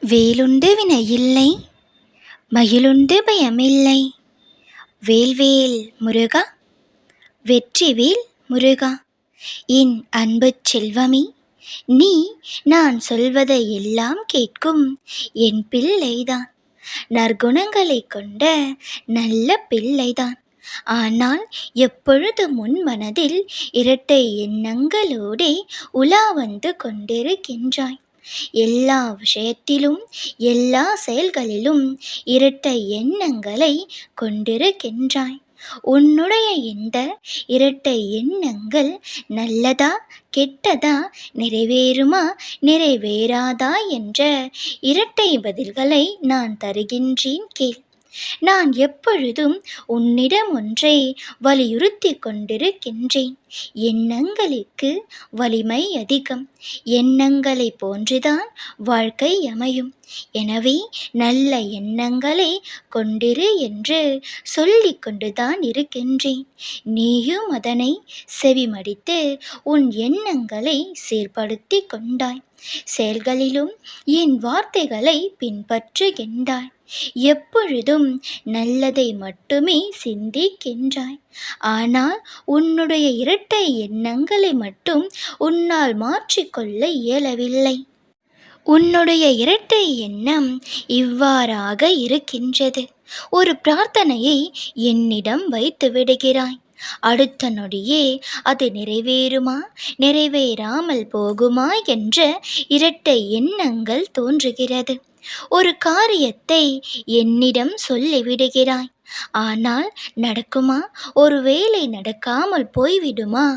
வேலுண்டு வினையில்லை, மகிழுண்டு பயமில்லை. வேல்வேல் முருகா, வெற்றிவேல் முருகா. என் அன்புச் செல்வமே, நீ நான் சொல்வதை எல்லாம் கேட்கும் என் பிள்ளைதான். நற்குணங்களைக் கொண்ட நல்ல பிள்ளைதான். ஆனால் எப்பொழுது முன் மனதில் இரட்டை எண்ணங்களோடே உலா வந்து கொண்டிருக்கின்றாய். எல்லா விஷயத்திலும் எல்லா செயல்களிலும் இரட்டை எண்ணங்களை கொண்டிருக்கின்றாய். உன்னுடைய இந்த இரட்டை எண்ணங்கள் நல்லதா கெட்டதா, நிறைவேறுமா நிறைவேறாதா என்ற இரட்டை பதில்களை நான் தருகின்றேன் கேள். நான் எப்பொழுதும் உன்னிடம் ஒன்றை வலியுறுத்தி கொண்டிருக்கின்றேன். எண்ணங்களுக்கு வலிமை அதிகம். எண்ணங்களை போன்றுதான் வாழ்க்கை அமையும். எனவே நல்ல எண்ணங்களை கொண்டிரு என்று சொல்லிக் கொண்டுதான் இருக்கின்றேன். நீயும் அதனை செவிமடித்து உன் எண்ணங்களை சீர்படுத்தி கொண்டாய். செயல்களிலும் என் வார்த்தைகளை பின்பற்றுகின்றாய். எப்பொழுதும் நல்லதை மட்டுமே சிந்திக்கின்றாய். ஆனால் உன்னுடைய இரட்டை எண்ணங்களை மட்டும் உன்னால் மாற்றிக்கொள்ள இயலவில்லை. உன்னுடைய இரட்டை எண்ணம் இவ்வாறாக இருக்கின்றது. ஒரு பிரார்த்தனையை என்னிடம் வைத்து விடுகிறாய். அடுத்த நொடியே அது நிறைவேறுமா நிறைவேறாமல் போகுமா என்ற இரட்டை எண்ணங்கள் தோன்றுகிறது. ஒரு காரியத்தை என்னிடம் சொல்லிவிடுகிறாய். ஆனால் நடக்குமா, ஒருவேளை நடக்காமல் போய்விடுமா,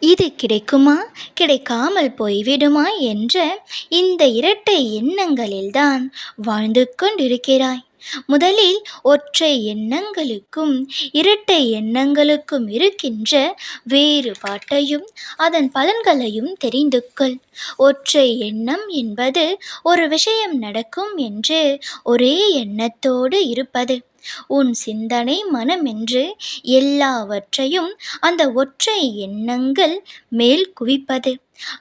இது கிடைக்குமா கிடைக்காமல் போய்விடுமா என்ற இந்த இரட்டை எண்ணங்களில்தான் வாழ்ந்து கொண்டிருக்கிறாய். முதலில் ஒற்றை எண்ணங்களுக்கும் இரட்டை எண்ணங்களுக்கும் இருக்கின்ற வேறுபாட்டையும் அதன் பலன்களையும் தெரிந்து கொள். ஒற்றை எண்ணம் என்பது ஒரு விஷயம் நடக்கும் என்று ஒரே எண்ணத்தோடு இருப்பது. உன் சிந்தனை மனம் என்று எல்லாவற்றையும் அந்த ஒற்றை எண்ணங்கள் மேல் குவிப்பது.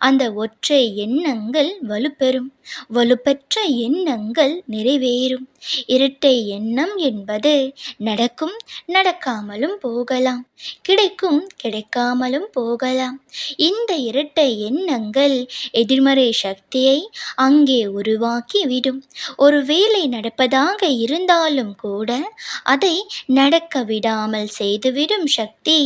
அந்த ஒற்றை எண்ணங்கள் வலுப்பெறும். வலுப்பெற்ற எண்ணங்கள் நிறைவேறும். இரட்டை எண்ணம் என்பது நடக்கும் நடக்காமலும் போகலாம், கிடைக்கும் கிடைக்காமலும் போகலாம். இந்த இரட்டை எண்ணங்கள் எதிர்மறை சக்தியை அங்கே உருவாக்கி விடும். ஒருவேளை நடப்பதாக இருந்தாலும் கூட அதை நடக்க விடாமல் செய்துவிடும் சக்தி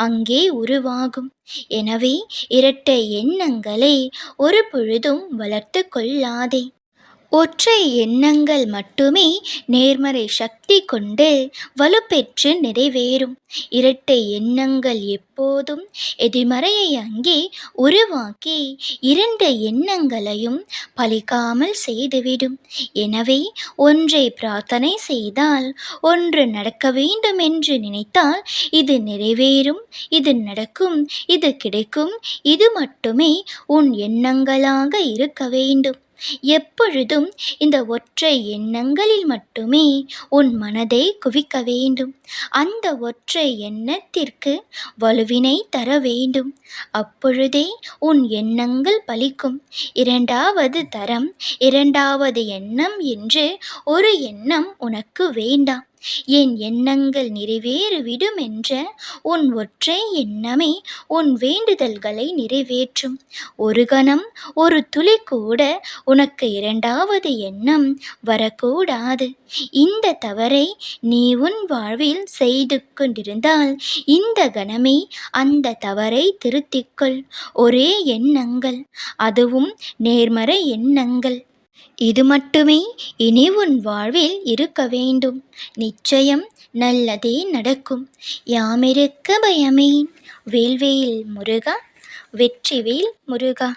அங்கே உருவாகும். எனவே இரட்டை எண்ணங்களை ஒரு பொழுதும் வளர்த்து கொள்ளாதே. ஒற்றை எண்ணங்கள் மட்டுமே நேர்மறை சக்தி கொண்டு வலுப்பெற்று நிறைவேறும். இரட்டை எண்ணங்கள் எப்போதும் எதிர்மறையை அங்கே உருவாக்கி இரண்டு எண்ணங்களையும் பலிக்காமல் செய்துவிடும். எனவே ஒன்றை பிரார்த்தனை செய்தால், ஒன்று நடக்க வேண்டும் என்று நினைத்தால், இது நிறைவேறும், இது நடக்கும், இது கிடைக்கும், இது மட்டுமே உன் எண்ணங்களாக இருக்க வேண்டும். எப்பொழுதும் இந்த ஒற்றை எண்ணங்களில் மட்டுமே உன் மனதை குவிக்க வேண்டும். அந்த ஒற்றை எண்ணத்திற்கு வலுவினை தர வேண்டும். அப்பொழுதே உன் எண்ணங்கள் பலிக்கும். இரண்டாவது தரம், இரண்டாவது எண்ணம் என்று ஒரு எண்ணம் உனக்கு வேண்டாம். என் எண்ணங்கள் நிறைவேறிவிடும் என்ற உன் ஒற்றை எண்ணமே உன் வேண்டுதல்களை நிறைவேற்றும். ஒரு கணம் ஒரு துளி கூட உனக்கு இரண்டாவது எண்ணம் வரக்கூடாது. இந்த தவறை நீ உன் வாழ்வில் செய்து கொண்டிருந்தால் இந்த கணமே அந்த தவறை திருத்திக்கொள். ஒரே எண்ணங்கள், அதுவும் நேர்மறை எண்ணங்கள். இது மட்டுமே இனி உன் வாழ்வில் இருக்க வேண்டும். நிச்சயம் நல்லதே நடக்கும். யாமிருக்க பயமேன். வேல்வேல் முருகா, வெற்றிவேல் முருகா.